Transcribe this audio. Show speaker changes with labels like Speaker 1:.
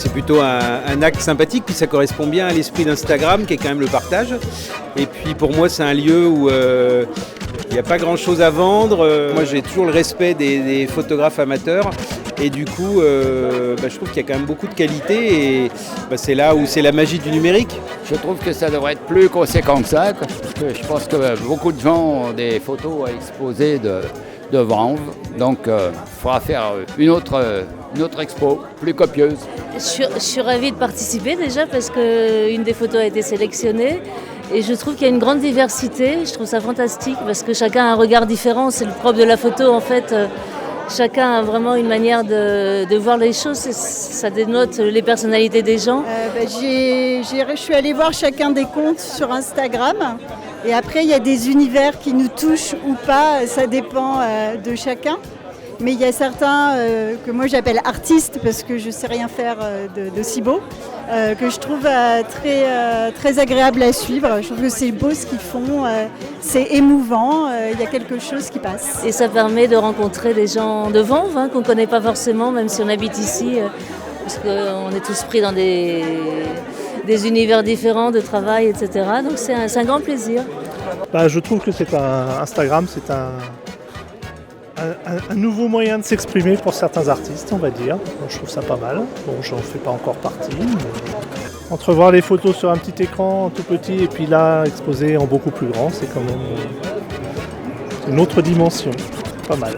Speaker 1: c'est plutôt un acte sympathique, puis ça correspond bien à l'esprit d'Instagram qui est quand même le partage. Et puis pour moi c'est un lieu où il n'y a pas grand chose à vendre. Moi j'ai toujours le respect des photographes amateurs et du coup je trouve qu'il y a quand même beaucoup de qualité et c'est là où c'est la magie du numérique.
Speaker 2: Je trouve que ça devrait être plus conséquent que ça, parce que je pense que beaucoup de gens ont des photos à exposer de vendre. Donc il faudra faire une autre expo, plus copieuse.
Speaker 3: Je suis ravie de participer déjà parce qu'une des photos a été sélectionnée et je trouve qu'il y a une grande diversité. Je trouve ça fantastique parce que chacun a un regard différent. C'est le propre de la photo en fait. Chacun a vraiment une manière de voir les choses. Ça dénote les personnalités des gens.
Speaker 4: Je suis allée voir chacun des comptes sur Instagram. Et après, il y a des univers qui nous touchent ou pas. Ça dépend de chacun. Mais il y a certains que moi j'appelle artistes parce que je ne sais rien faire de si beau, que je trouve très agréable à suivre. Je trouve que c'est beau ce qu'ils font, c'est émouvant, il y a quelque chose qui passe.
Speaker 3: Et ça permet de rencontrer des gens de Vanves qu'on ne connaît pas forcément, même si on habite ici, parce qu'on est tous pris dans des univers différents de travail, etc. Donc c'est un grand plaisir.
Speaker 5: Je trouve que Instagram, c'est un nouveau moyen de s'exprimer pour certains artistes, on va dire. Donc, je trouve ça pas mal. Bon, j'en fais pas encore partie. Mais entrevoir les photos sur un petit écran tout petit et puis là, exposées en beaucoup plus grand, c'est quand même une autre dimension. Pas mal.